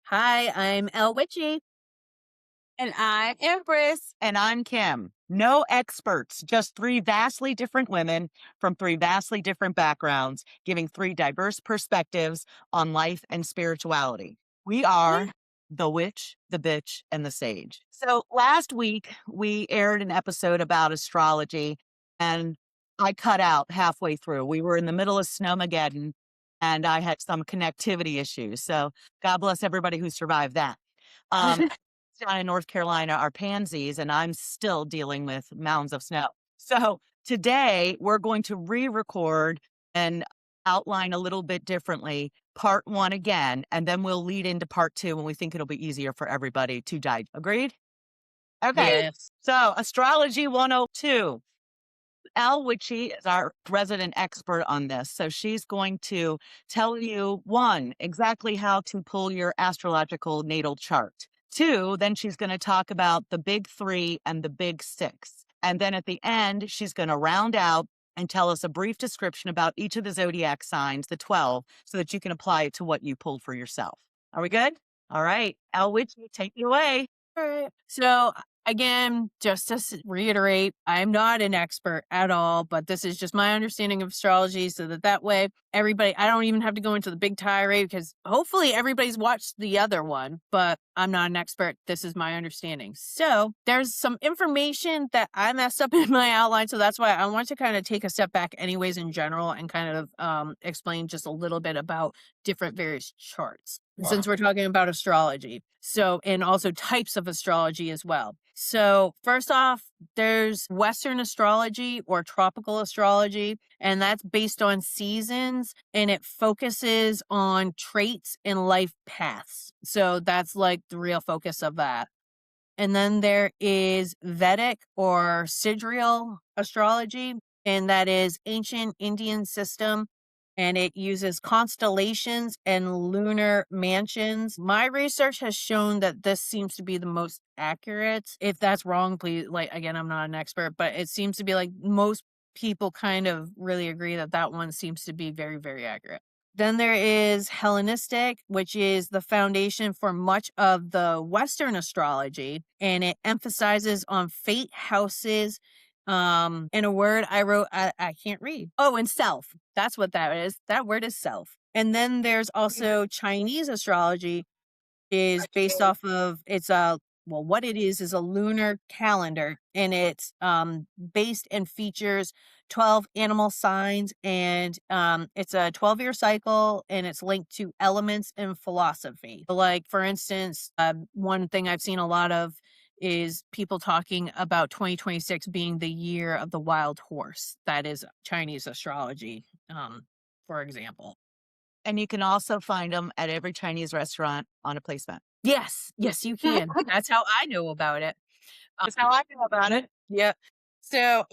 Hi, I'm Elle Witchy. And I'm Empress. And I'm Kim. No experts, just three vastly different women from three vastly different backgrounds, giving three diverse perspectives on life and spirituality. We Yeah. are the witch, the bitch, and the sage. So last week, we aired an episode about astrology, and I cut out halfway through. We were in the middle of Snowmageddon, and I had some connectivity issues. So God bless everybody who survived that. Um, down in North Carolina are pansies, and I'm still dealing with mounds of snow. So today we're going to re-record and outline a little bit differently part one again, and then we'll lead into part two when we think it'll be easier for everybody to dive. Agreed? Okay. Yes. So astrology 102. Al Witchy is our resident expert on this. So she's going to tell you one, exactly how to pull your astrological natal chart. Two, then she's going to talk about the big three and the big six. And then at the end, she's going to round out and tell us a brief description about each of the zodiac signs, the 12, so that you can apply it to what you pulled for yourself. Are we good? All right. Al Witchy, take you away. All right. So again, just to reiterate, I'm not an expert at all, but this is just my understanding of astrology so that way everybody, I don't even have to go into the big tirade because hopefully everybody's watched the other one, but I'm not an expert. This is my understanding. So there's some information that I messed up in my outline. So that's why I want to kind of take a step back anyways in general and kind of explain just a little bit about different various charts. Since we're talking about astrology. So, and also types of astrology as well. So, first off, there's Western astrology or tropical astrology, and that's based on seasons and it focuses on traits and life paths. So, that's like the real focus of that. And then there is Vedic or sidereal astrology, and that is ancient Indian system. And it uses constellations and lunar mansions. My research has shown that this seems to be the most accurate. If that's wrong, please, like, again, I'm not an expert, but it seems to be like most people kind of really agree that that one seems to be very, very accurate. Then there is Hellenistic, which is the foundation for much of the Western astrology, and it emphasizes on fate houses. In a word I wrote, I can't read. Oh, and self. That's what that is. That word is self. And then there's also Chinese astrology, is based off of it's a well, what it is a lunar calendar, and it's based and features 12 animal signs, and it's a 12-year cycle, and it's linked to elements and philosophy. Like, for instance, one thing I've seen a lot of is people talking about 2026 being the year of the wild horse. That is Chinese astrology, for example. And you can also find them at every Chinese restaurant on a placemat. Yes, yes, you can. That's how I know about it. That's how I know about it. Yeah. So,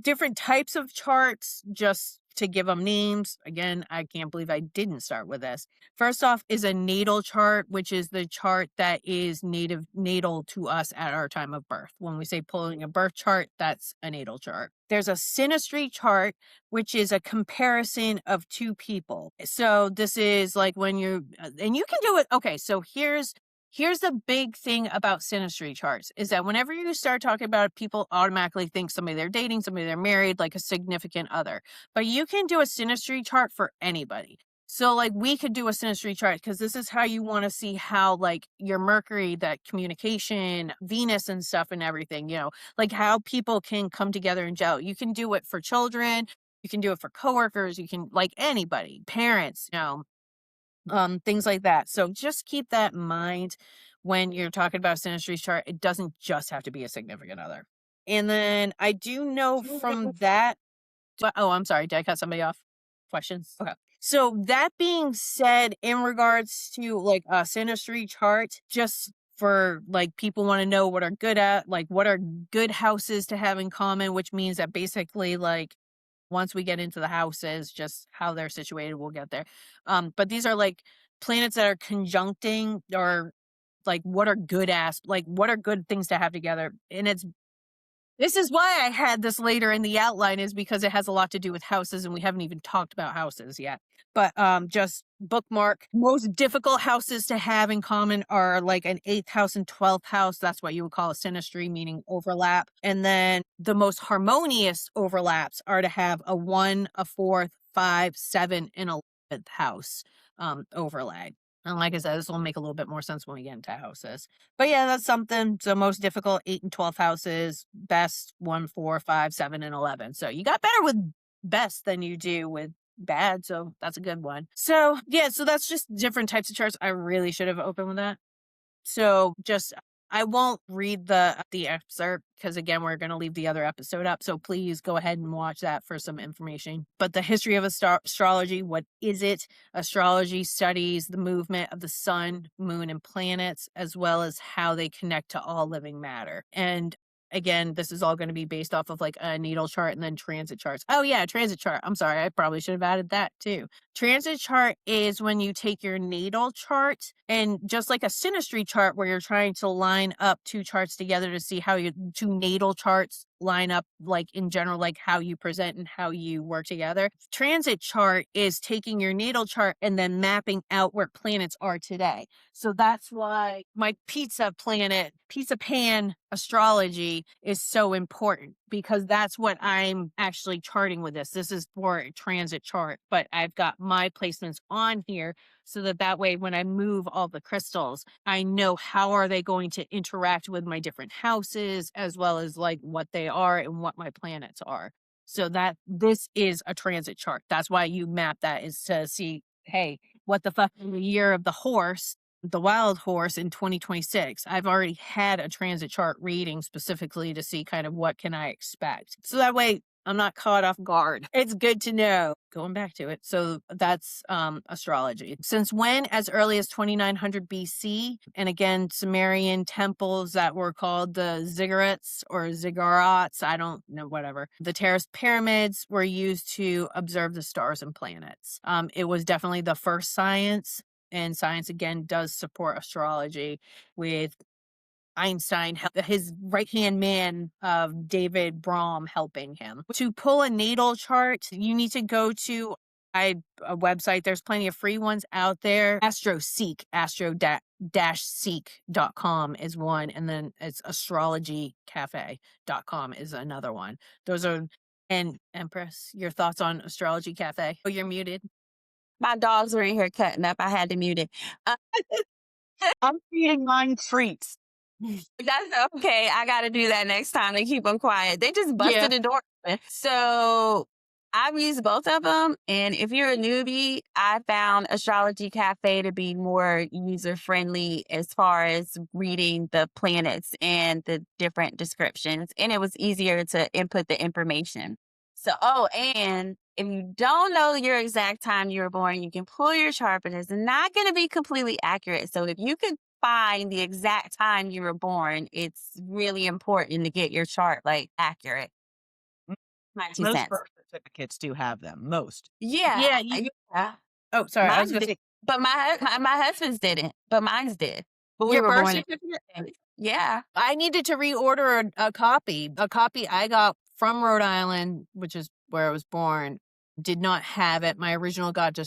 different types of charts, just to give them names. Again, I can't believe I didn't start with this. First off is a natal chart, which is the chart that is natal to us at our time of birth. When we say pulling a birth chart, that's a natal chart. There's a synastry chart, which is a comparison of two people. So this is like when and you can do it. Okay, so here's the big thing about synastry charts is that whenever you start talking about it, people automatically think somebody they're dating, somebody they're married, like a significant other. But you can do a synastry chart for anybody. So like we could do a synastry chart because this is how you want to see how like your Mercury, that communication, Venus and stuff and everything, like how people can come together and gel. You can do it for children. You can do it for coworkers. You can like anybody, parents, things like that. So just keep that in mind when you're talking about a synastry chart. It doesn't just have to be a significant other. And then I do know from that, oh, I'm sorry. Did I cut somebody off? Questions? Okay. So that being said, in regards to like a synastry chart, just for like people want to know what are good at, like what are good houses to have in common, which means that basically like once we get into the houses, just how they're situated, we'll get there. But these are like planets that are conjuncting or like what are good things to have together. And it's This is why I had this later in the outline, is because it has a lot to do with houses, and we haven't even talked about houses yet. But just bookmark. Most difficult houses to have in common are like an 8th house and 12th house. That's what you would call a synastry, meaning overlap. And then the most harmonious overlaps are to have a 1, a 4th, 5, 7, and 11th house overlay. And like I said, this will make a little bit more sense when we get into houses. But yeah, that's something. So most difficult 8 and 12 houses, best 1, 4, 5, 7, and 11. So you got better with best than you do with bad. So that's a good one. So yeah, so that's just different types of charts. I really should have opened with that. So just, I won't read the excerpt because again, we're going to leave the other episode up. So please go ahead and watch that for some information. But the history of astrology, what is it? Astrology studies the movement of the sun, moon, and planets, as well as how they connect to all living matter. And again, this is all going to be based off of like a natal chart and then transit charts. Oh yeah, transit chart. I'm sorry. I probably should have added that too. Transit chart is when you take your natal chart and just like a synastry chart where you're trying to line up two charts together to see how your two natal charts line up, like in general, like how you present and how you work together. Transit chart is taking your natal chart and then mapping out where planets are today. So that's why my pizza pan astrology is so important, because that's what I'm actually charting with this. This is for a transit chart, but I've got my placements on here so that way when I move all the crystals, I know how are they going to interact with my different houses, as well as like what they are and what my planets are. So that this is a transit chart. That's why you map that, is to see, hey, what the fuck in the year of the horse, the wild horse in 2026. I've already had a transit chart reading specifically to see kind of what can I expect. So that way I'm not caught off guard. It's good to know. Going back to it. So that's astrology. Since when? As early as 2900 BC. And again, Sumerian temples that were called the ziggurats or ziggurats. I don't know, whatever. The terraced pyramids were used to observe the stars and planets. It was definitely the first science. And science, again, does support astrology, with Einstein, his right-hand man, David Brahm, helping him. To pull a natal chart, you need to go to a website. There's plenty of free ones out there. AstroSeek, astro-seek.com is one. And then it's astrologycafe.com is another one. Those are, and Empress, your thoughts on Astrology Cafe? Oh, you're muted. My dogs were in here cutting up. I had to mute it. I'm feeding mine treats. That's okay. I got to do that next time to keep them quiet. They just Yeah. busted the door open. So I've used both of them. And if you're a newbie, I found Astrology Cafe to be more user friendly as far as reading the planets and the different descriptions. And it was easier to input the information. So, and if you don't know your exact time you were born, you can pull your chart, but it's not going to be completely accurate. So if you could find the exact time you were born, it's really important to get your chart like accurate. My 2 Most cents. birth certificates do have them. Most. Yeah. Yeah. Oh, sorry. I was Mine going to did, say, but my husband's didn't, but mine's did. But we your were birth born in. certificate? Yeah. I needed to reorder a copy. A copy I got from Rhode Island, which is where I was born, did not have it. My original got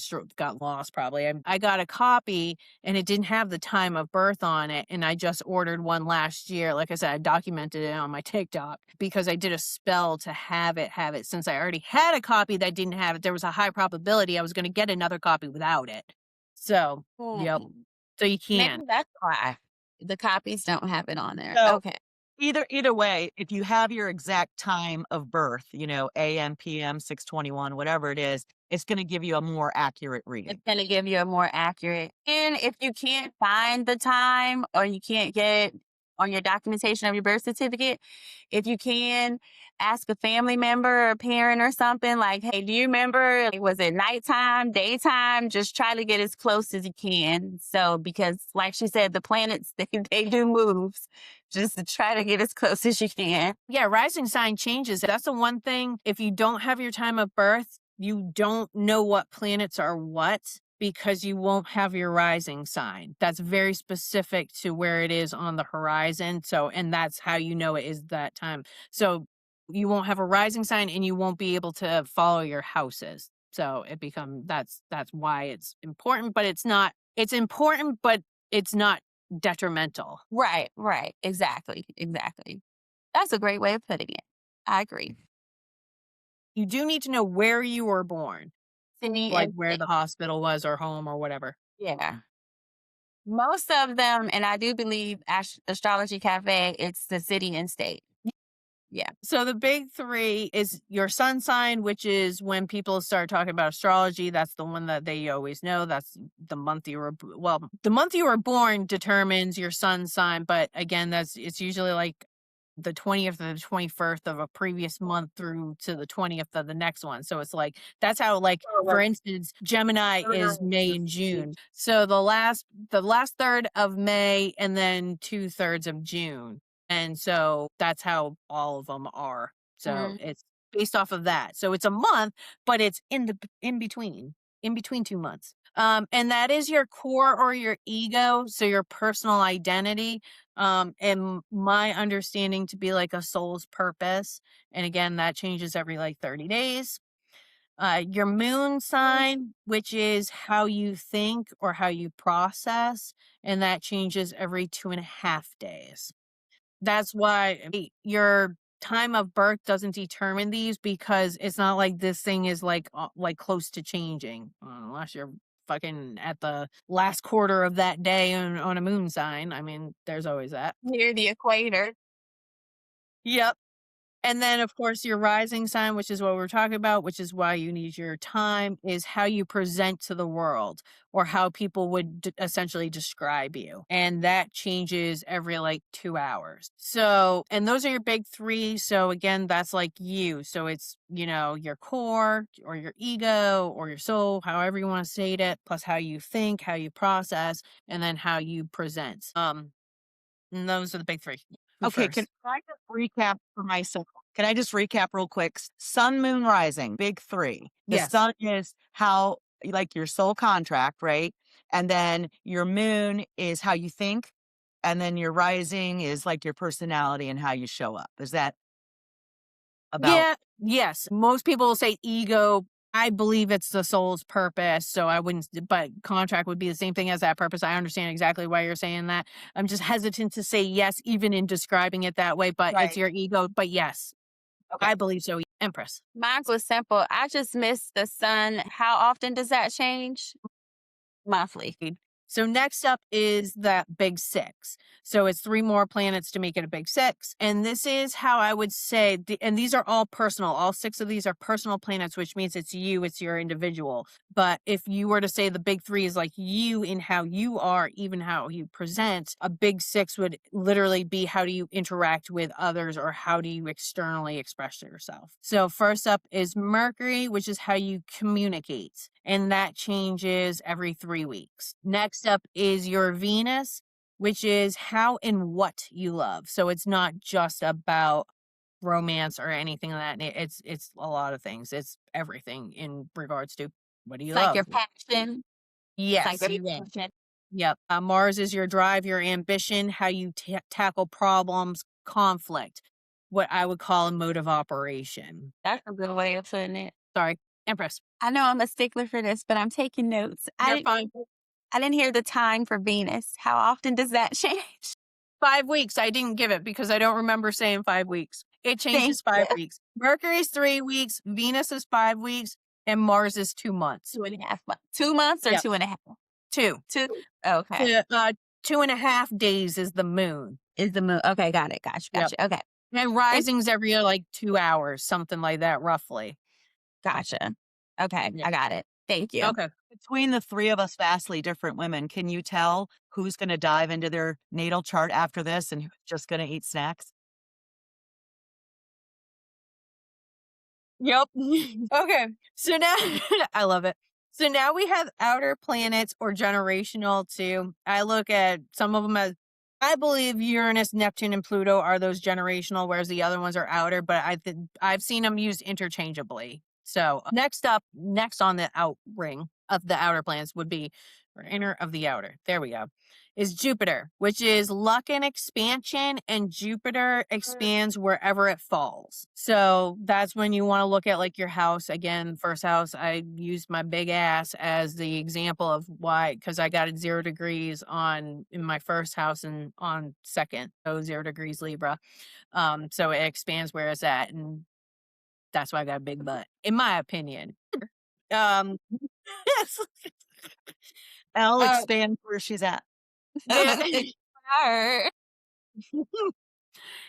lost probably. I got a copy and it didn't have the time of birth on it. And I just ordered one last year. Like I said, I documented it on my TikTok because I did a spell to have it. Since I already had a copy that didn't have it, there was a high probability I was going to get another copy without it. So, yep. So you Maybe can. that's why the copies don't have it on there. So, Okay. Either way, if you have your exact time of birth, AM, PM, 621, whatever it is, it's going to give you a more accurate reading. It's going to give you a more accurate. And if you can't find the time or you can't get on your documentation of your birth certificate, if you can, ask a family member or a parent or something like, hey, do you remember? Was it nighttime, daytime? Just try to get as close as you can. So, because like she said, the planets, they do moves. Just to try to get as close as you can. Yeah, rising sign changes. That's the one thing. If you don't have your time of birth, you don't know what planets are what. because you won't have your rising sign. That's very specific to where it is on the horizon. So, and that's how you know it is that time. So you won't have a rising sign and you won't be able to follow your houses. So that's why it's important, but it's important, but it's not detrimental. Right, right. Exactly, exactly. That's a great way of putting it. I agree. You do need to know where you were born, City like and where state. the hospital was or home or whatever. Yeah. Most of them, and I do believe Astrology Cafe, it's the city and state. Yeah. So the big three is your sun sign, which is when people start talking about astrology. That's the one that they always know. That's the month you were, the month you were born determines your sun sign. But again, it's usually like the 20th or the 21st of a previous month through to the 20th of the next one. So it's like, that's how, like, for instance, Gemini is May and June. So the last third of May and then 2/3 of June. And so that's how all of them are. So Mhm. it's based off of that. So it's a month, but it's in between 2 months. And that is your core or your ego, so your personal identity. And my understanding to be like a soul's purpose. And again, that changes every like 30 days. Your moon sign, which is how you think or how you process, and that changes every 2.5 days. That's why your time of birth doesn't determine these, because it's not like this thing is like close to changing, unless you're fucking at the last quarter of that day on a moon sign. I mean, there's always that. Near the equator. Yep. And then, of course, your rising sign, which is what we're talking about, which is why you need your time, is how you present to the world or how people would essentially describe you. And that changes every like 2 hours. So, and those are your big three. So, again, that's like you. So, it's, your core or your ego or your soul, however you want to say it, plus how you think, how you process, and then how you present. And those are the big three. Who Okay, can first? I just recap for myself? Can I just recap real quick? Sun, moon, rising, big three. The Yes. sun is how, like your soul contract, right? And then your moon is how you think. And then your rising is like your personality and how you show up. Is that about Yeah, yes. Most people will say ego. I believe it's the soul's purpose. So I wouldn't, but contract would be the same thing as that purpose. I understand exactly why you're saying that. I'm just hesitant to say yes, even in describing it that way, but it's right? your ego. But yes, Okay. I believe so. Empress. Mine was simple. I just missed the sun. How often does that change? Monthly. So next up is that big six. So it's three more planets to make it a big six. And this is how I would say, and these are all personal. All six of these are personal planets, which means it's you, it's your individual. But if you were to say the big three is like you in how you are, even how you present, a big six would literally be how do you interact with others or how do you externally express yourself. So first up is Mercury, which is how you communicate. And that changes every 3 weeks. Next up is your Venus, which is how and what you love. So it's not just about romance or anything of that. It's a lot of things. It's everything in regards to what do It's you like love? your passion. It's like Yes, your you will. passion. Yep. Mars is your drive, your ambition, how you tackle problems, conflict, what I would call a mode of operation. That's a good way of putting it. Sorry, Empress. I know I'm a stickler for this, but I'm taking notes. You're fine. I didn't hear the time for Venus. How often does that change? 5 weeks. I didn't give it because I don't remember saying 5 weeks. It Thank changes you. 5 weeks. Mercury's 3 weeks, Venus is 5 weeks, and Mars is 2 months. 2.5 months. 2 months or Yep. 2.5? Two. Two. Okay. 2.5 days is the moon. Is the moon. Okay, got it. Gotcha. Yep. Gotcha. Okay. And Thank rising's every like 2 hours, something like that, roughly. Gotcha. Okay, Yeah. I got it. Thank you. Okay. Between the three of us vastly different women, can you tell who's going to dive into their natal chart after this and who's just going to eat snacks? Yep. Okay. So now I love it. So now we have outer planets or generational too. I look at some of them as I believe Uranus, Neptune, and Pluto are those generational, whereas the other ones are outer, but I've seen them used interchangeably. So next on the out ring of the outer planets would be, or inner of the outer, there we go, is Jupiter, which is luck and expansion, and Jupiter expands wherever it falls. So that's when you want to look at like your house. Again, first house, I used my big ass as the example of why, because I got it 0 degrees on in my first house and on second, so 0 degrees Libra. So it expands where it's at, and that's why I got a big butt, in my opinion. Um, Elle uh, expands where she's at. yeah. Her.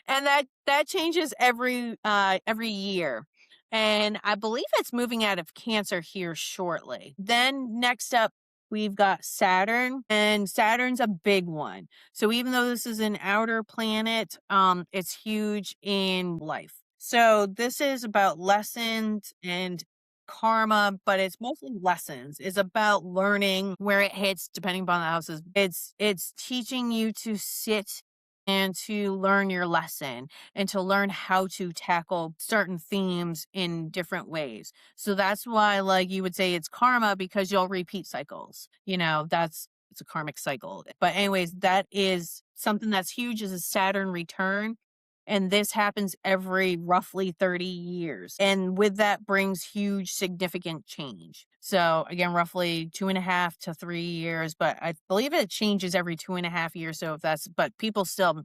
And that changes every year. And I believe it's moving out of Cancer here shortly. Then next up we've got Saturn, and Saturn's a big one. So even though this is an outer planet, it's huge in life. So this is about lessons and karma, but it's mostly lessons. It's about learning where it hits depending upon the houses. It's teaching you to sit and to learn your lesson and to learn how to tackle certain themes in different ways. So that's why, like, you would say it's karma, because you'll repeat cycles. It's a karmic cycle. But anyways, that is something that's huge, is a Saturn return. And this happens every roughly 30 years. And with that brings huge, significant change. So again, roughly 2.5 to 3 years, but I believe it changes every 2.5 years. So but people still,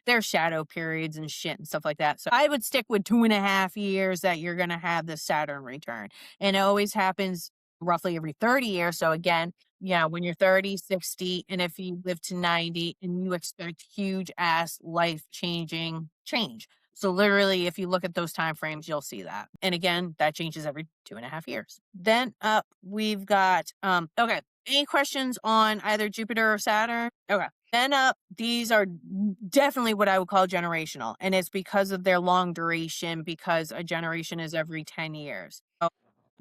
there's shadow periods and shit and stuff like that. So I would stick with 2.5 years that you're going to have the Saturn return. And it always happens roughly every 30 years. So again, yeah, when you're 30, 60, and if you live to 90 and you expect huge ass life changing change. So literally, if you look at those time frames, you'll see that. And again, that changes every 2.5 years. Then up, we've got, okay, any questions on either Jupiter or Saturn? Okay. Then up, these are definitely what I would call generational. And it's because of their long duration, because a generation is every 10 years.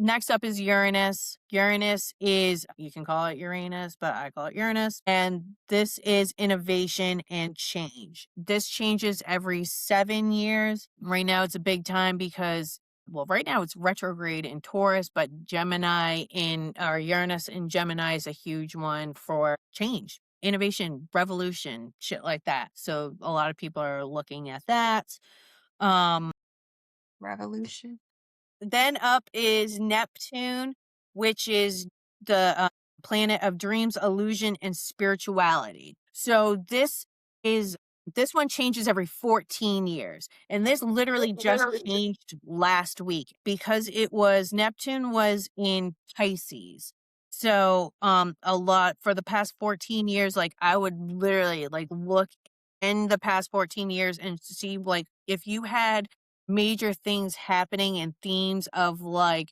Next up is Uranus. Uranus is, you can call it Uranus, but I call it Uranus. And this is innovation and change. This changes every 7 years. Right now, it's a big time because, well, right now it's retrograde in Taurus, but Uranus in Gemini is a huge one for change, innovation, revolution, shit like that. So a lot of people are looking at that. Revolution. Then up is Neptune, which is the planet of dreams, illusion, and spirituality. So this one changes every 14 years. And this literally just changed last week because Neptune was in Pisces. So a lot for the past 14 years, like I would literally like look in the past 14 years and see like if you had major things happening and themes of like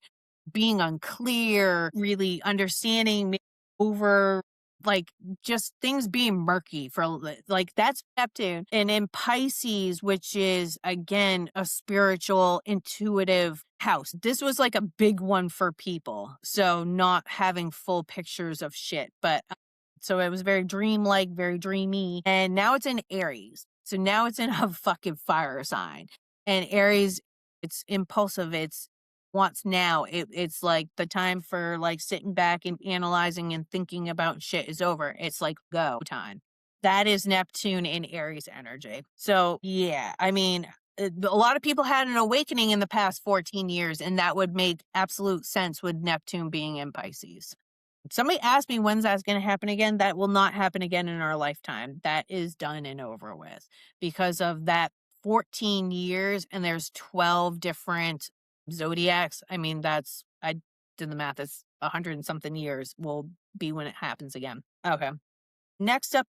being unclear, really understanding over like just things being murky for like that's Neptune. And in Pisces, which is again a spiritual, intuitive house, this was like a big one for people. So not having full pictures of shit, but so it was very dreamlike, very dreamy. And now it's in Aries. So now it's in a fucking fire sign. And Aries, it's impulsive. It's wants now. It's like the time for like sitting back and analyzing and thinking about shit is over. It's like go time. That is Neptune in Aries energy. So yeah, I mean, a lot of people had an awakening in the past 14 years, and that would make absolute sense with Neptune being in Pisces. Somebody asked me when's that's going to happen again. That will not happen again in our lifetime. That is done and over with because of that 14 years, and there's 12 different zodiacs. I mean, I did the math. It's 100 and something years will be when it happens again. Okay. Next up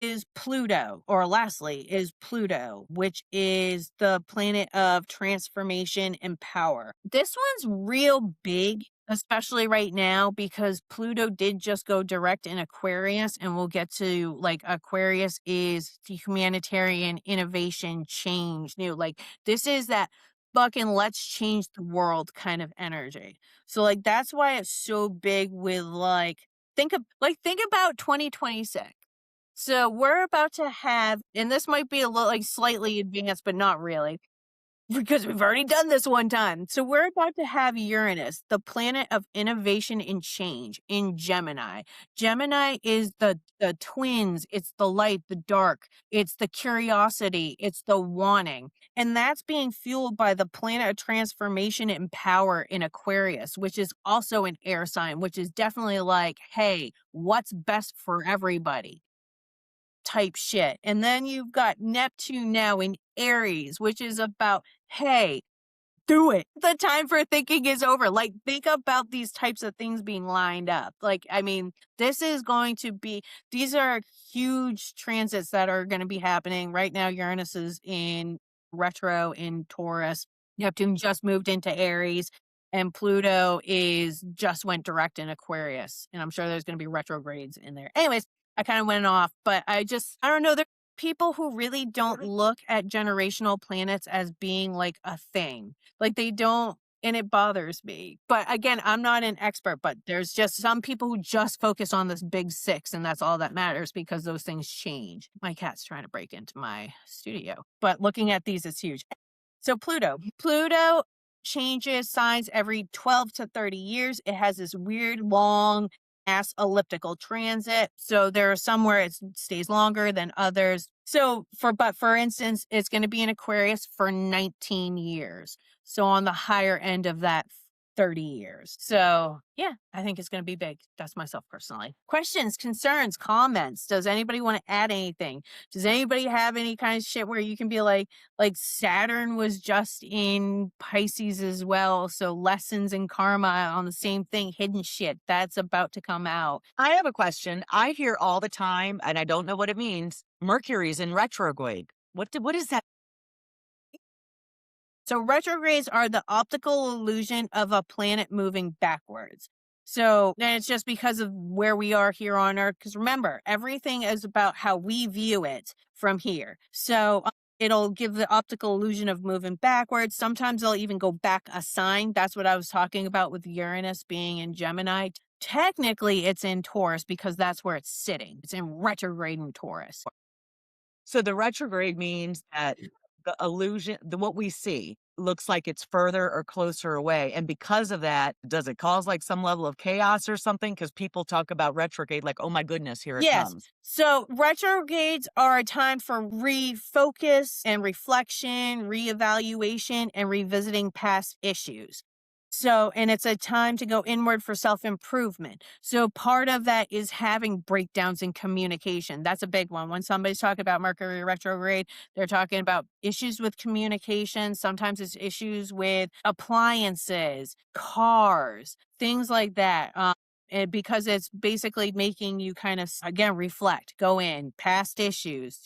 is Pluto, or lastly is Pluto, which is the planet of transformation and power. This one's real big, especially right now, because Pluto did just go direct in Aquarius, and we'll get to like Aquarius is the humanitarian innovation change new. Like this is that fucking let's change the world kind of energy. So like that's why it's so big with think about 2026. So we're about to have, and this might be a little like slightly advanced, but not really. because we've already done this one time. So we're about to have Uranus, the planet of innovation and change, in Gemini. Gemini is the twins, it's the light, the dark, it's the curiosity, it's the wanting. And that's being fueled by the planet of transformation and power in Aquarius, which is also an air sign, which is definitely like, hey, what's best for everybody? Type shit. And then you've got Neptune now in Aries, which is about, hey, do it. The time for thinking is over. Like, think about these types of things being lined up. Like, I mean, this is going to be, these are huge transits that are going to be happening. Right now, Uranus is in retro in Taurus. Neptune just moved into Aries. And Pluto is just went direct in Aquarius. And I'm sure there's going to be retrogrades in there. Anyways, I kind of went off, but I don't know. There are people who really don't look at generational planets as being like a thing. Like they don't, and it bothers me. But again, I'm not an expert, but there's just some people who just focus on this big six, and that's all that matters because those things change. My cat's trying to break into my studio, but looking at these is huge. So Pluto changes signs every 12 to 30 years. It has this weird long ass elliptical transit. So there are some where it stays longer than others. But for instance, it's going to be in Aquarius for 19 years. So on the higher end of that 30 years. So yeah, I think it's going to be big. That's myself personally. Questions, concerns, comments. Does anybody want to add anything? Does anybody have any kind of shit where you can be like Saturn was just in Pisces as well. So lessons in karma on the same thing, hidden shit that's about to come out. I have a question. I hear all the time, and I don't know what it means. Mercury's in retrograde. What is that? So retrogrades are the optical illusion of a planet moving backwards. So then it's just because of where we are here on Earth. Because remember, everything is about how we view it from here. So it'll give the optical illusion of moving backwards. Sometimes they'll even go back a sign. That's what I was talking about with Uranus being in Gemini. Technically, it's in Taurus because that's where it's sitting. It's in retrograde in Taurus. So the retrograde means that the illusion, what we see looks like it's further or closer away. And because of that, does it cause like some level of chaos or something? Because people talk about retrograde like, oh my goodness, here it Yes. comes. So retrogrades are a time for refocus and reflection, reevaluation, and revisiting past issues. So, and it's a time to go inward for self-improvement. So part of that is having breakdowns in communication. That's a big one. When somebody's talking about Mercury retrograde, they're talking about issues with communication. Sometimes it's issues with appliances, cars, things like that. Because it's basically making you kind of, again, reflect, go in, past issues.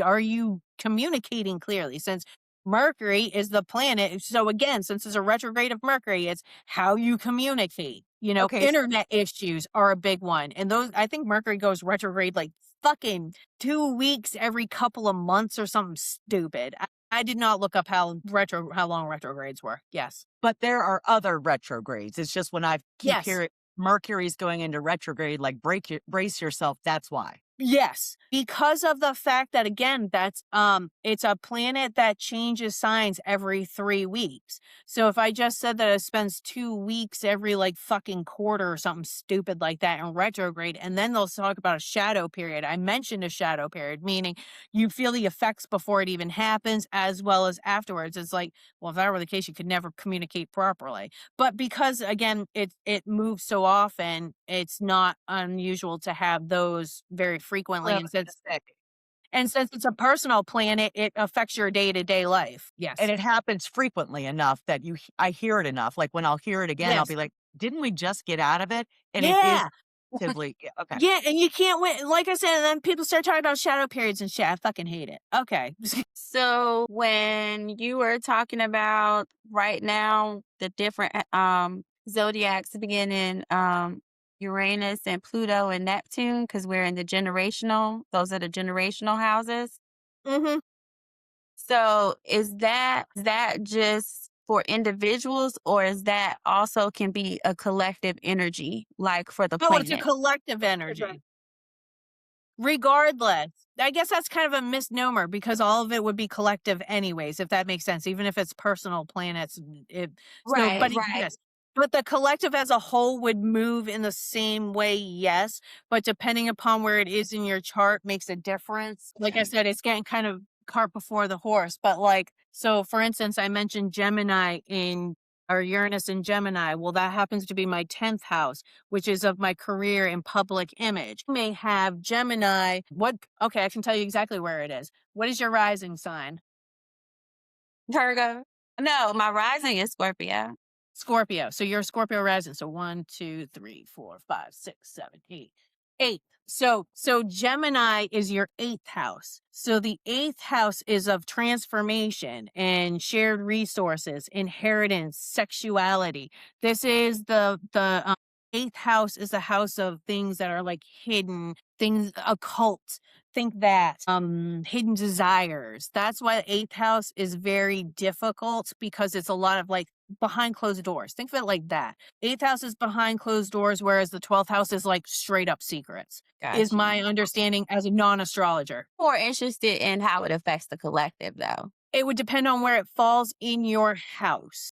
Are you communicating clearly? Since Mercury is the planet. So again, since it's a retrograde of Mercury, it's how you communicate. Okay. Internet issues are a big one. And those, I think Mercury goes retrograde like fucking 2 weeks every couple of months or something stupid. I did not look up how long retrogrades were. Yes. But there are other retrogrades. It's just when I keep Yes. hearing Mercury's going into retrograde, like brace yourself. That's why. Yes, because of the fact that again, that's it's a planet that changes signs every 3 weeks. So if I just said that it spends 2 weeks every like fucking quarter or something stupid like that in retrograde, and then they'll talk about a shadow period. I mentioned a shadow period, meaning you feel the effects before it even happens as well as afterwards. It's like, well, if that were the case, you could never communicate properly. But because again, it moves so often, it's not unusual to have those very frequently. Well, And since it's a personal planet, it affects your day-to-day life. Yes. and it happens frequently enough that I hear it enough. Like when I'll hear it again, I'll be Yes. like, didn't we just get out of it? And it is Yeah. actively okay. Yeah, and you can't win. Like I said, and then people start talking about shadow periods and shit. I fucking hate it. Okay. So when you were talking about right now the different zodiacs beginning Uranus and Pluto and Neptune, because we're in the generational, those are the generational houses. Mm-hmm. So is that just for individuals, or is that also can be a collective energy, like for the Oh, it's a planet? collective energy. Regardless, I guess that's kind of a misnomer because all of it would be collective anyways, if that makes sense, even if it's personal planets. Right, right. Yes. But the collective as a whole would move in the same way, yes. But depending upon where it is in your chart makes a difference. Like I said, it's getting kind of cart before the horse. But like, so for instance, I mentioned Gemini in or Uranus in Gemini. Well, that happens to be my 10th house, which is of my career and public image. You may have Gemini. Okay, I can tell you exactly where it is. What is your rising sign? Virgo. No, my rising is Scorpio. Scorpio. So you're a Scorpio rising. So 1, 2, 3, 4, 5, 6, 7, 8. 8. So Gemini is your 8th house. So the 8th house is of transformation and shared resources, inheritance, sexuality. This is the 8th house is the house of things that are like hidden, things occult. Think that hidden desires. That's why the 8th house is very difficult because it's a lot of like behind closed doors. Think of it like that. 8th house is behind closed doors, whereas the 12th house is like straight up secrets, is Gotcha. my understanding as a non-astrologer. More interested in how it affects the collective, though. It would depend on where it falls in your house.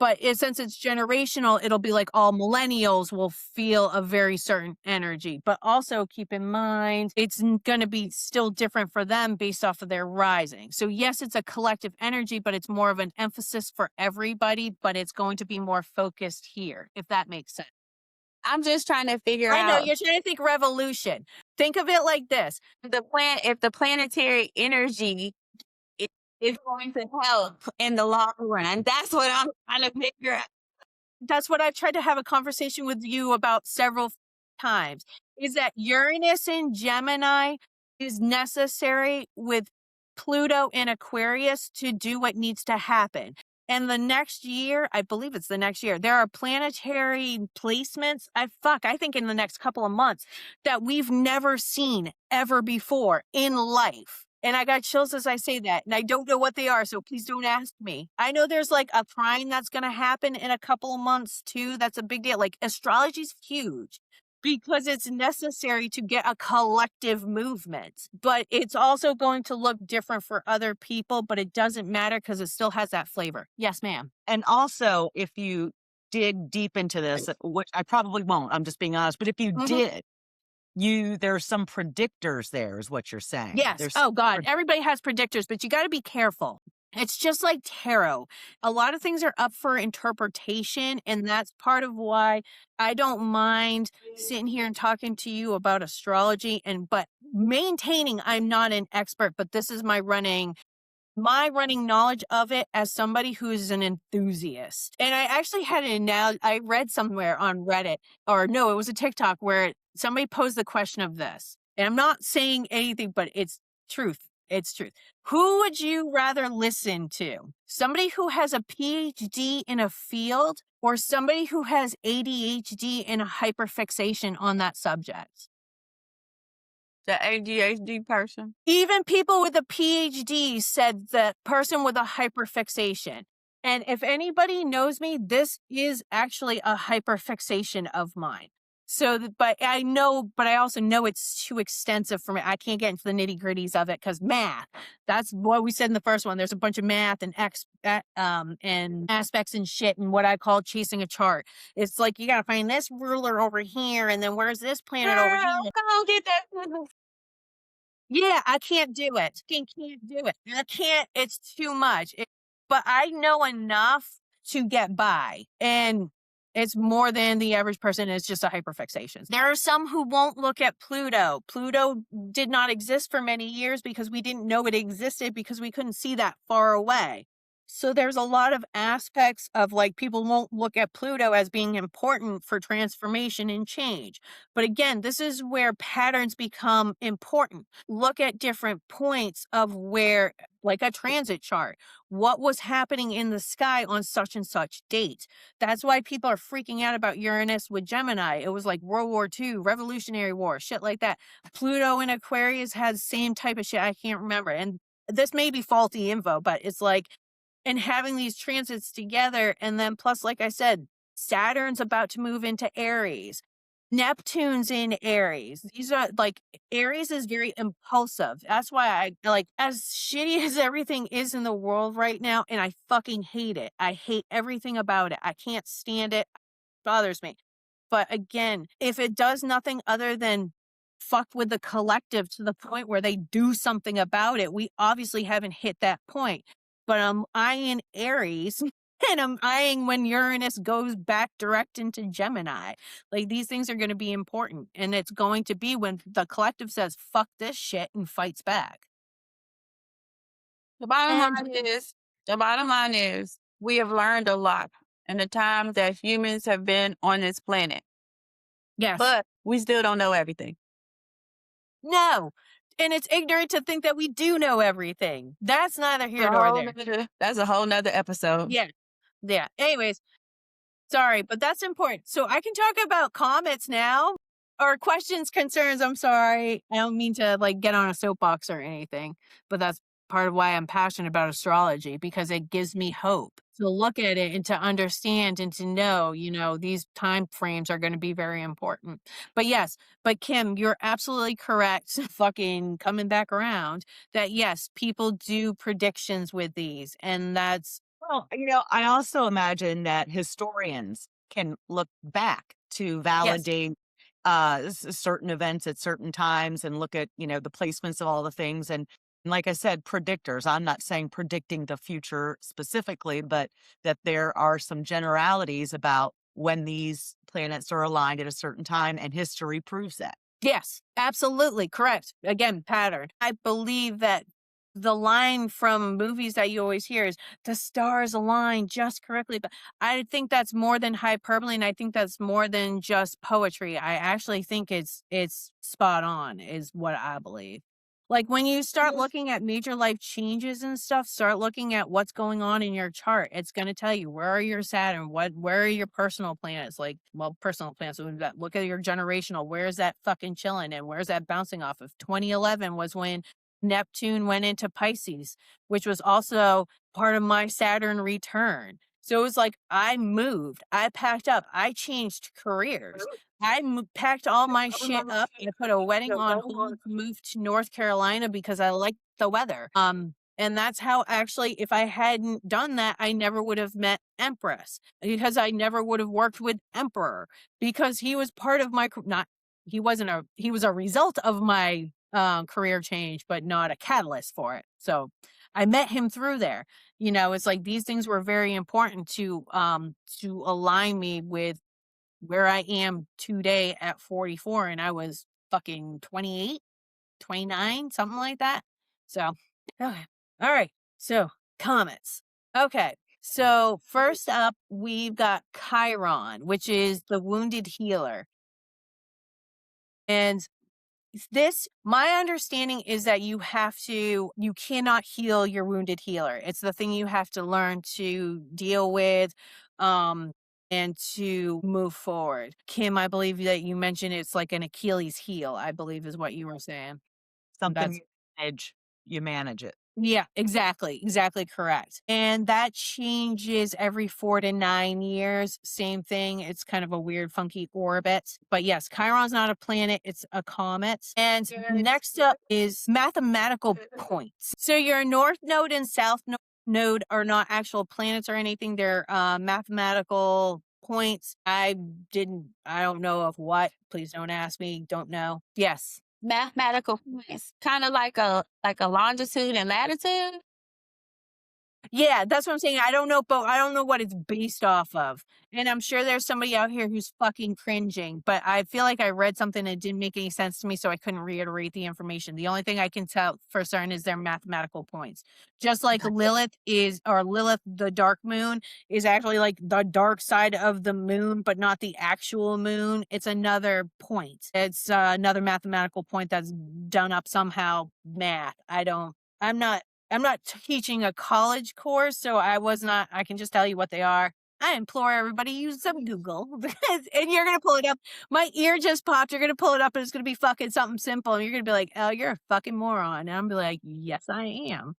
But since it's generational, it'll be like all millennials will feel a very certain energy. But also keep in mind, it's going to be still different for them based off of their rising. So yes, it's a collective energy, but it's more of an emphasis for everybody, but it's going to be more focused here, if that makes sense. I'm just trying to figure I know out you're trying to think revolution. Think of it like this. if the planetary energy i- is going to help in the long run. That's what I'm trying to figure out. That's what I've tried to have a conversation with you about several times, is that Uranus in Gemini is necessary with Pluto in Aquarius to do what needs to happen. And the next year, I believe it's the next year, there are planetary placements. I think in the next couple of months that we've never seen ever before in life. And I got chills as I say that. And I don't know what they are, so please don't ask me. I know there's like a trine that's going to happen in a couple of months too. That's a big deal. Like astrology's huge because it's necessary to get a collective movement. But it's also going to look different for other people, but it doesn't matter because it still has that flavor. Yes, ma'am. And also, if you dig deep into this, which I probably won't, I'm just being honest, but if you did, there's some predictors there, is what you're saying. Yes. There's Oh, God. Everybody has predictors, but you got to be careful. It's just like tarot. A lot of things are up for interpretation, and that's part of why I don't mind sitting here and talking to you about astrology but maintaining I'm not an expert, but this is my running knowledge of it as somebody who's an enthusiast. And I actually had I read somewhere on Reddit, or no, it was a TikTok where somebody posed the question of this. And I'm not saying anything, but it's truth. It's truth. Who would you rather listen to? Somebody who has a PhD in a field or somebody who has ADHD and a hyperfixation on that subject? The ADHD person. Even people with a PhD said the person with a hyperfixation. And if anybody knows me, this is actually a hyperfixation of mine. But I also know it's too extensive for me. I can't get into the nitty gritties of it because math, that's what we said in the first one. There's a bunch of math and and aspects and shit and what I call chasing a chart. It's like, you got to find this ruler over here. And then where's this planet over here? Go get that. Yeah, I can't do it. Can't do it. I can't. It's too much. But I know enough to get by. And it's more than the average person. It's just a hyperfixation. There are some who won't look at Pluto. Pluto did not exist for many years because we didn't know it existed because we couldn't see that far away. So there's a lot of aspects of like people won't look at Pluto as being important for transformation and change. But again, this is where patterns become important. Look at different points of where, like a transit chart, what was happening in the sky on such and such date. That's why people are freaking out about Uranus with Gemini. It was like World War II, Revolutionary War, shit like that. Pluto in Aquarius has same type of shit. I can't remember. And this may be faulty info, but it's like, and having these transits together. And then plus, like I said, Saturn's about to move into Aries. Neptune's in Aries. These are like Aries is very impulsive. That's why I like as shitty as everything is in the world right now, and I fucking hate it. I hate everything about it. I can't stand it. Bothers me. But again, if it does nothing other than fuck with the collective to the point where they do something about it, we obviously haven't hit that point. But I'm eyeing Aries and I'm eyeing when Uranus goes back direct into Gemini. Like these things are going to be important. And it's going to be when the collective says, fuck this shit and fights back. The bottom And line is, the bottom line is, we have learned a lot in the time that humans have been on this planet, yes, but we still don't know everything. no. And it's ignorant to think that we do know everything. That's neither here nor there. That's a whole nother episode. Yeah. Yeah. Anyways, sorry, but that's important. So I can talk about comets now or questions, concerns. I'm sorry. I don't mean to like get on a soapbox or anything, but that's part of why I'm passionate about astrology because it gives me hope to look at it and to understand and to know, these time frames are going to be very important. But yes, but Kim, you're absolutely correct. Fucking coming back around that yes, people do predictions with these and that's Well, I also imagine that historians can look back to yes. validate certain events at certain times and look at, the placements of all the things. And like I said, predictors, I'm not saying predicting the future specifically, but that there are some generalities about when these planets are aligned at a certain time, and history proves that. Yes, absolutely correct. Again, pattern. I believe that the line from movies that you always hear is the stars align just correctly. But I think that's more than hyperbole, and I think that's more than just poetry. I actually think it's spot on, is what I believe. Like when you start looking at major life changes and stuff, start looking at what's going on in your chart. It's going to tell you where are your Saturn, where are your personal planets, like personal planets. So we've got look at your generational. Where's that fucking chilling and where's that bouncing off of? 2011 was when Neptune went into Pisces, which was also part of my Saturn return. So it was like I moved, I packed up, I changed careers. Packed all my shit up. I put a wedding on hold, moved to North Carolina because I liked the weather. And that's how actually, if I hadn't done that, I never would have met Empress because I never would have worked with Emperor because he was part of my not. He was a result of my career change, but not a catalyst for it. So I met him through there. It's like these things were very important to align me with where I am today at 44 and I was fucking 28, 29, something like that. So, okay. All right. So, comets. Okay. So, first up, we've got Chiron, which is the wounded healer. And my understanding is that you cannot heal your wounded healer. It's the thing you have to learn to deal with, and to move forward. Kim, I believe that you mentioned it's like an Achilles heel, I believe is what you were saying. Something That's you manage it. yeah, exactly correct. And that changes every 4 to 9 years. Same thing. It's kind of a weird, funky orbit. But yes, Chiron's not a planet, it's a comet. And next up is mathematical points. So your north node and south node are not actual planets or anything. They're mathematical points. I don't know of what. Please don't ask me. Don't know. Yes. Mathematical points, kind of like a longitude and latitude. Yeah, that's what I'm saying. I don't know, but I don't know what it's based off of. And I'm sure there's somebody out here who's fucking cringing, but I feel like I read something that didn't make any sense to me, so I couldn't reiterate the information. The only thing I can tell for certain is their mathematical points. Just like Lilith, the dark moon, is actually like the dark side of the moon, but not the actual moon. It's another point. It's another mathematical point that's done up somehow math. I'm not teaching a college course, so I can just tell you what they are. I implore everybody use some Google and you're going to pull it up. My ear just popped. You're going to pull it up and it's going to be fucking something simple. And you're going to be like, oh, you're a fucking moron. And I'm be like, yes, I am.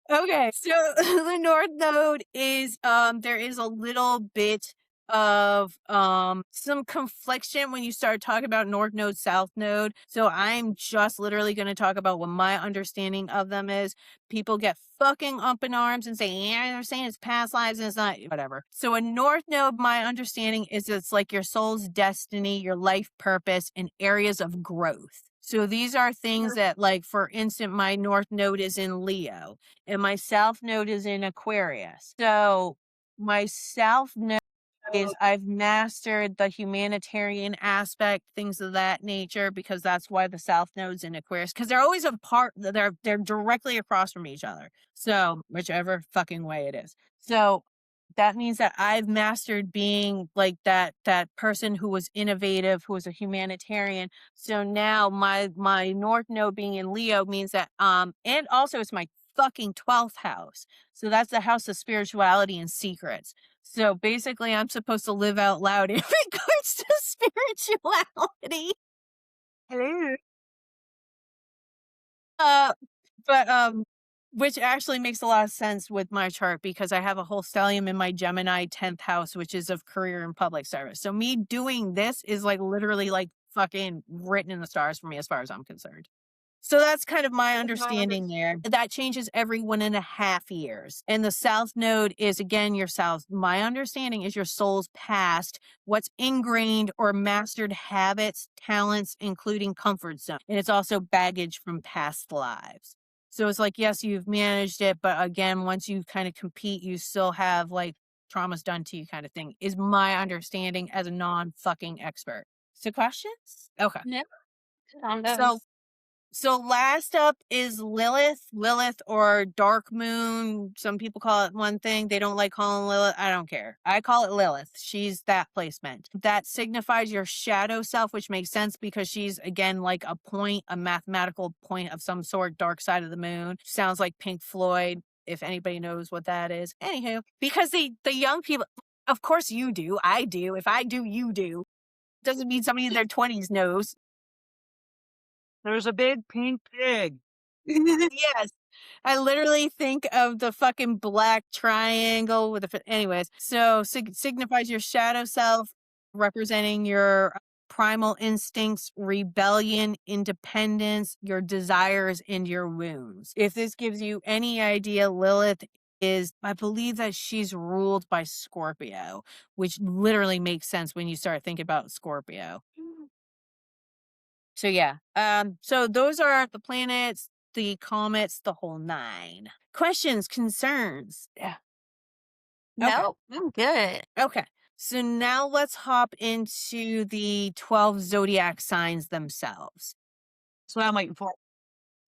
Okay. So the North Node is, there is a little bit of some confliction when you start talking about North Node, South Node. So I'm just literally going to talk about what my understanding of them is. People get fucking up in arms and say, yeah, they're saying it's past lives and it's not, whatever. So a North Node, my understanding is it's like your soul's destiny, your life purpose, and areas of growth. So these are things that, like, for instance, my North Node is in Leo and my South Node is in Aquarius. So my South Node is I've mastered the humanitarian aspect, things of that nature, because that's why the South Node's in Aquarius, because they're always apart. They're directly across from each other. So whichever fucking way it is. So that means that I've mastered being like that person who was innovative, who was a humanitarian. So now my North Node being in Leo means that and also it's my fucking 12th house. So that's the house of spirituality and secrets. So basically, I'm supposed to live out loud in regards to spirituality. Hello. Uh, but which actually makes a lot of sense with my chart because I have a whole stellium in my Gemini 10th house, which is of career and public service. So me doing this is like literally like fucking written in the stars for me as far as I'm concerned. So that's kind of my understanding there. That changes every 1.5 years. And the South Node is, again, your South. My understanding is your soul's past, what's ingrained or mastered habits, talents, including comfort zone. And it's also baggage from past lives. So it's like, yes, you've managed it. But again, once you kind of compete, you still have like traumas done to you kind of thing, is my understanding as a non fucking expert. So questions? Okay. Yeah, on So those. so last up is Lilith. Lilith or Dark Moon. Some people call it one thing. They don't like calling Lilith. I don't care. I call it Lilith. She's that placement. That signifies your shadow self, which makes sense because she's, again, like a point, a mathematical point of some sort, dark side of the moon. Sounds like Pink Floyd, if anybody knows what that is. Anywho, because the young people, of course you do. I do. If I do, you do. Doesn't mean somebody in their 20s knows. There's a big pink pig. Yes. I literally think of the fucking black triangle with the anyways. So signifies your shadow self, representing your primal instincts, rebellion, independence, your desires, and your wounds. If this gives you any idea, Lilith is, I believe that she's ruled by Scorpio, which literally makes sense when you start thinking about Scorpio. So yeah. So those are the planets, the comets, the whole nine. Questions, concerns? Yeah. Okay. Nope, I'm good. Okay. So now let's hop into the 12 zodiac signs themselves. That's what I'm waiting for.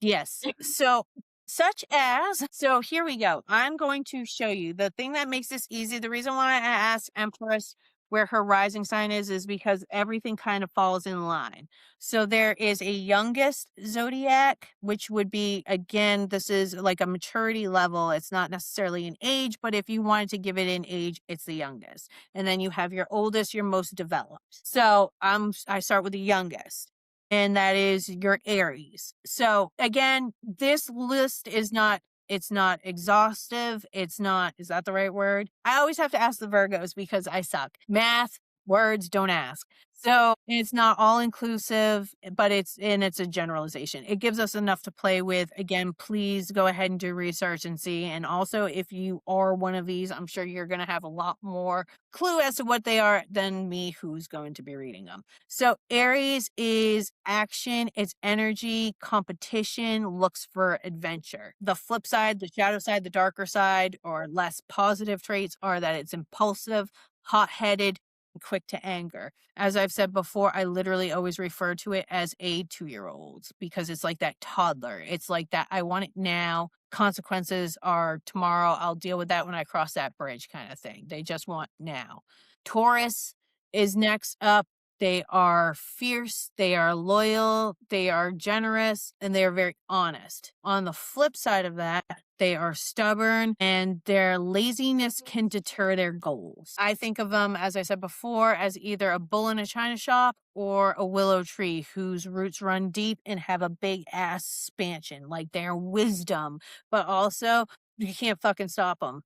Yes. So such as, so here we go. I'm going to show you the thing that makes this easy. The reason why I asked Empress where her rising sign is because everything kind of falls in line. So there is a youngest zodiac, which would be, again, this is like a maturity level. It's not necessarily an age, but if you wanted to give it an age, it's the youngest. And then you have your oldest, your most developed. So I start with the youngest, and that is your Aries. So again, this list is not, it's not exhaustive. It's not, is that the right word? I always have to ask the Virgos because I suck. Math, words, don't ask. So it's not all inclusive, but it's a generalization. It gives us enough to play with. Again, please go ahead and do research and see. And also, if you are one of these, I'm sure you're going to have a lot more clue as to what they are than me, who's going to be reading them. So Aries is action, it's energy, competition, looks for adventure. The flip side, the shadow side, the darker side, or less positive traits are that it's impulsive, hot-headed, quick to anger. As I've said before, I literally always refer to it as a 2-year-old because it's like that toddler. It's like that, I want it now. Consequences are tomorrow. I'll deal with that when I cross that bridge kind of thing. They just want now. Taurus is next up. They are fierce, they are loyal, they are generous, and they are very honest. On the flip side of that, they are stubborn and their laziness can deter their goals. I think of them, as I said before, as either a bull in a china shop or a willow tree whose roots run deep and have a big ass expansion, like their wisdom, but also you can't fucking stop them.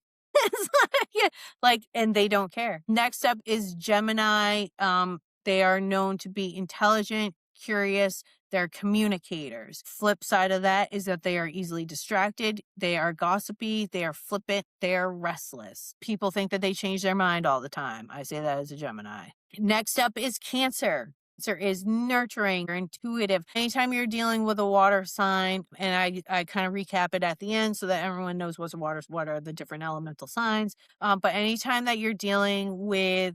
And they don't care. Next up is Gemini. They are known to be intelligent, curious. They're communicators. Flip side of that is that they are easily distracted. They are gossipy. They are flippant. They are restless. People think that they change their mind all the time. I say that as a Gemini. Next up is Cancer. Cancer is nurturing or intuitive. Anytime you're dealing with a water sign, and I kind of recap it at the end so that everyone knows what are the different elemental signs. But anytime that you're dealing with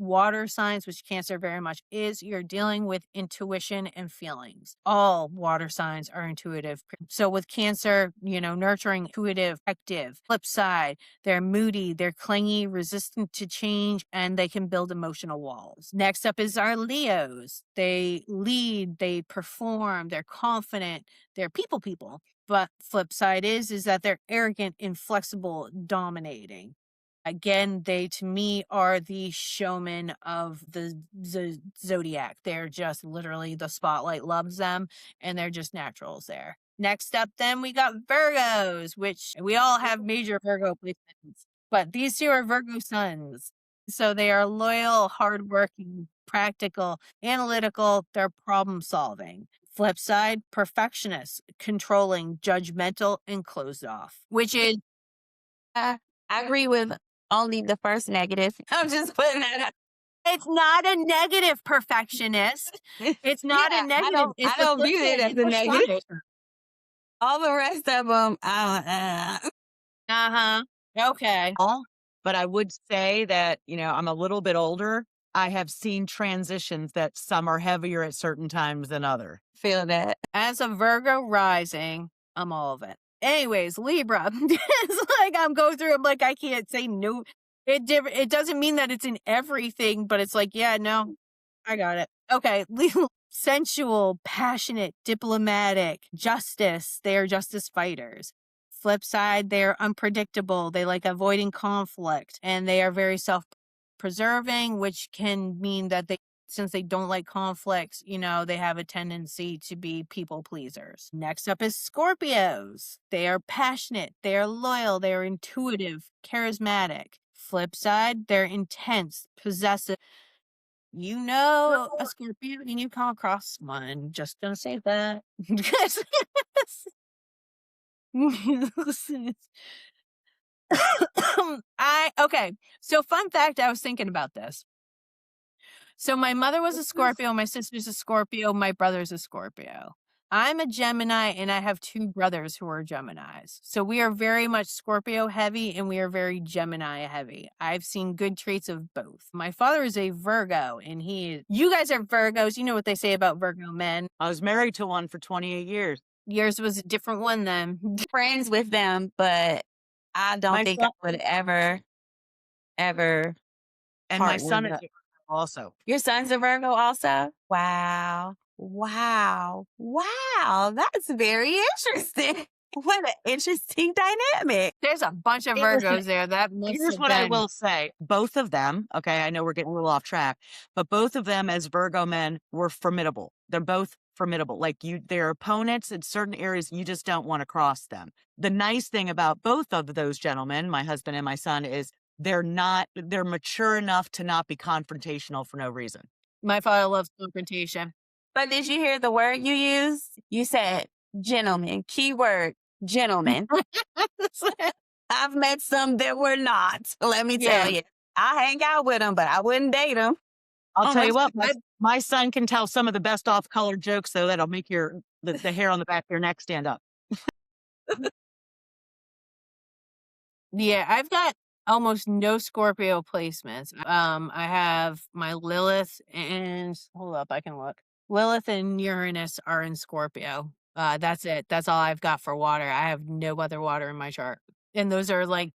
water signs, which Cancer very much is, you're dealing with intuition and feelings. All water signs are intuitive. So with Cancer, nurturing, intuitive, active. Flip side, they're moody, they're clingy, resistant to change, and they can build emotional walls. Next up is our Leos. They lead, they perform, they're confident, they're people. But flip side is that they're arrogant, inflexible, dominating. Again, they to me are the showmen of the zodiac. They're just literally the spotlight loves them, and they're just naturals there. Next up, then we got Virgos, which we all have major Virgo placements, but these two are Virgo suns. So they are loyal, hardworking, practical, analytical. They're problem solving. Flip side, perfectionists, controlling, judgmental, and closed off, which is I agree with only the first negative. I'm just putting that out. it's not a negative perfectionist. It's not Yeah, a negative. I don't view it as a negative. Side. All the rest of them, Uh-huh. Okay. But I would say that, I'm a little bit older. I have seen transitions that some are heavier at certain times than other. feel that. As a Virgo rising, I'm all of it. Anyways, Libra. It's like I'm going through, I'm like, I can't say no. It doesn't mean that it's in everything, but it's like, yeah, no, I got it. Okay. Sensual, passionate, diplomatic, justice. They are justice fighters. Flip side, they're unpredictable. They like avoiding conflict, and they are very self-preserving, which can mean that since they don't like conflicts, they have a tendency to be people pleasers. Next up is Scorpios. They are passionate, they are loyal, they are intuitive, charismatic. Flip side, they're intense, possessive. A Scorpio and you come across one. Just gonna say that. Okay. So fun fact, I was thinking about this. So my mother was a Scorpio, my sister's a Scorpio, my brother's a Scorpio. I'm a Gemini, and I have two brothers who are Geminis. So we are very much Scorpio heavy, and we are very Gemini heavy. I've seen good traits of both. My father is a Virgo, and you guys are Virgos. You know what they say about Virgo men. I was married to one for 28 years. Yours was a different one then. Friends with them, but I don't think I would ever. And my son is also. Your son's a Virgo also? Wow. That's very interesting. What an interesting dynamic. There's a bunch of Virgos there. Here's what I will say. Both of them, okay, I know we're getting a little off track, but both of them as Virgo men were formidable. They're both formidable. Like they're opponents in certain areas, you just don't want to cross them. The nice thing about both of those gentlemen, my husband and my son, is they're mature enough to not be confrontational for no reason. My father loves confrontation. But did you hear the word you used? You said gentleman, keyword gentleman. I've met some that were not. Let me tell you. I hang out with them, but I wouldn't date them. I'll tell you what, my son can tell some of the best off-color jokes, though, that'll make the hair on the back of your neck stand up. Yeah, I've got almost no Scorpio placements. I have my Lilith and hold up, I can look. Lilith and Uranus are in Scorpio. That's it. That's all I've got for water. I have no other water in my chart. And those are like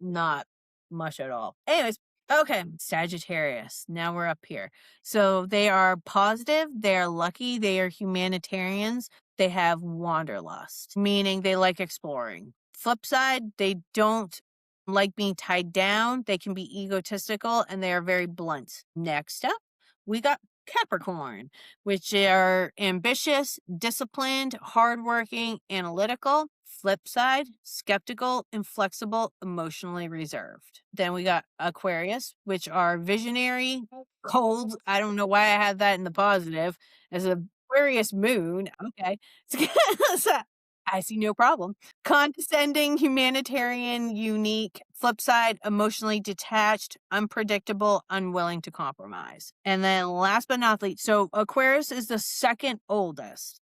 not much at all. Anyways, okay, Sagittarius. Now we're up here. So they are positive, they are lucky, they are humanitarians, they have wanderlust, meaning they like exploring. Flip side, they don't like being tied down, they can be egotistical, and they are very blunt. Next up, we got Capricorn, which are ambitious, disciplined, hardworking, analytical. Flip side, skeptical, inflexible, emotionally reserved. Then we got Aquarius, which are visionary, cold. I don't know why I had that in the positive as a Aquarius moon. Okay. So, I see no problem. Condescending, humanitarian, unique. Flip side, emotionally detached, unpredictable, unwilling to compromise. And then last but not least, so Aquarius is the second oldest.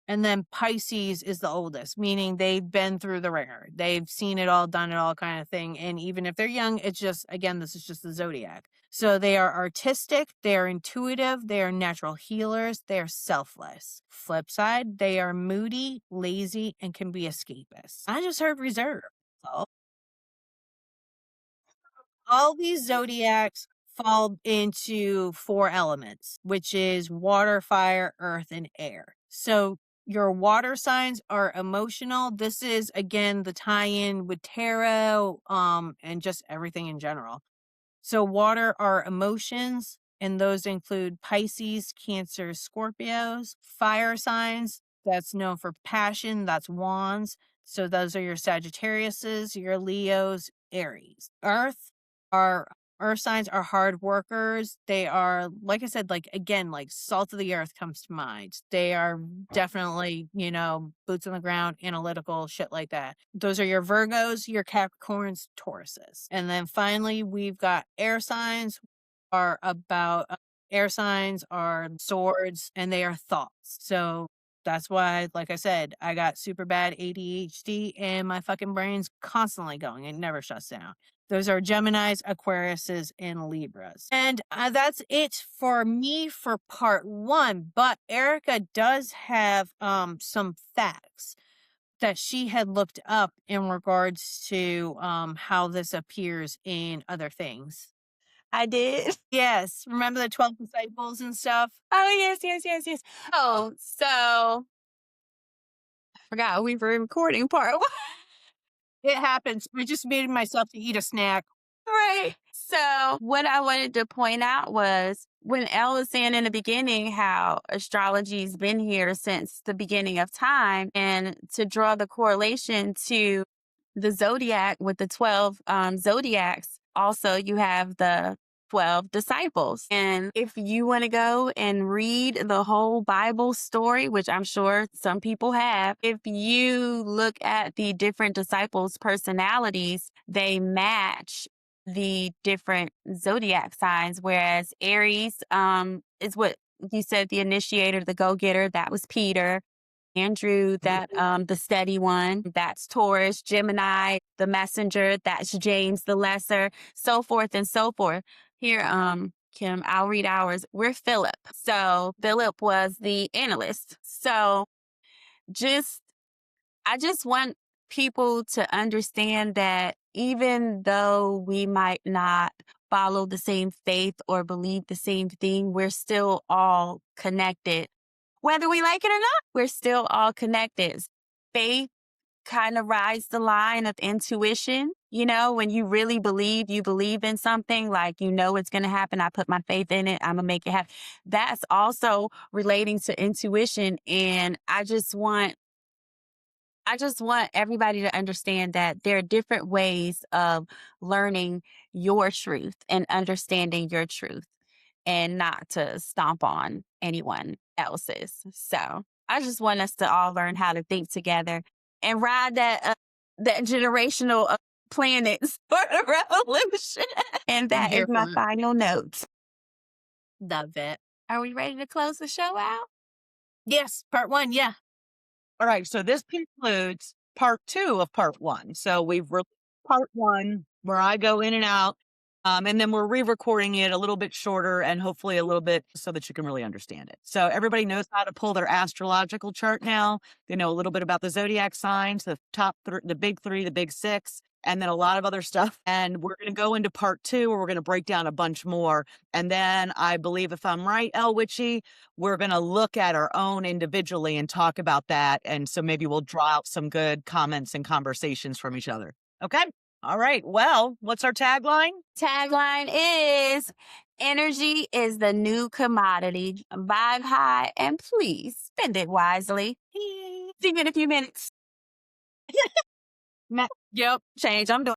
And then Pisces is the oldest, meaning they've been through the ringer. They've seen it all, done it all kind of thing. And even if they're young, it's just, again, this is just the zodiac. So they are artistic, they are intuitive, they are natural healers, they are selfless. Flip side, they are moody, lazy, and can be escapists. I just heard reserve. So all these zodiacs fall into 4 elements, which is water, fire, earth, and air. So your water signs are emotional. This is again the tie-in with tarot, and just everything in general. So water are emotions, and those include Pisces, Cancer, Scorpios. Fire signs, that's known for passion, that's wands. So those are your Sagittariuses, your Leos, Aries. Earth signs are hard workers. They are, like I said, like again, like salt of the earth comes to mind. They are definitely, boots on the ground, analytical, shit like that. Those are your Virgos, your Capricorns, Tauruses. And then finally, we've got air signs are about air signs are swords and they are thoughts. So that's why, like I said, I got super bad ADHD and my fucking brain's constantly going. It never shuts down. Those are Geminis, Aquariuses, and Libras. And that's it for me for part 1. But Erica does have some facts that she had looked up in regards to how this appears in other things. I did. Yes. Remember the 12 disciples and stuff? Oh, yes, yes, yes, yes. Oh, so I forgot we were recording part 1. It happens. I just made myself to eat a snack. Right. So what I wanted to point out was when Elle was saying in the beginning how astrology's been here since the beginning of time, and to draw the correlation to the zodiac with the 12 zodiacs, also you have the 12 disciples. And if you want to go and read the whole Bible story, which I'm sure some people have, if you look at the different disciples' personalities, they match the different zodiac signs, whereas Aries is what you said, the initiator, the go-getter, that was Peter. Andrew, that the steady one, that's Taurus. Gemini, the messenger, that's James the lesser, so forth and so forth. Here, Kim, I'll read ours. We're Philip. So Philip was the analyst. So I just want people to understand that even though we might not follow the same faith or believe the same thing, we're still all connected. Whether we like it or not, we're still all connected. Faith kind of rides the line of intuition. When you really believe, you believe in something, like, it's going to happen. I put my faith in it. I'm going to make it happen. That's also relating to intuition. And I just want everybody to understand that there are different ways of learning your truth and understanding your truth, and not to stomp on anyone else's. So I just want us to all learn how to think together and ride that generational planets for the revolution. And I'm that is here my for it. final note. Love it. Are we ready to close the show out? Yes, part 1, yeah. All right. So this concludes part 2 of part 1. So we've released part 1 where I go in and out. And then we're re-recording it a little bit shorter and hopefully a little bit so that you can really understand it. So everybody knows how to pull their astrological chart now. They know a little bit about the zodiac signs, the the big 3, the big 6, and then a lot of other stuff. And we're going to go into part 2 where we're going to break down a bunch more. And then I believe, if I'm right, Elle Witchy, we're going to look at our own individually and talk about that. And so maybe we'll draw out some good comments and conversations from each other. Okay. All right. Well, what's our tagline? Tagline is Energy is the new commodity. Vibe high and please spend it wisely. See you in a few minutes. Yep. Change. I'm doing.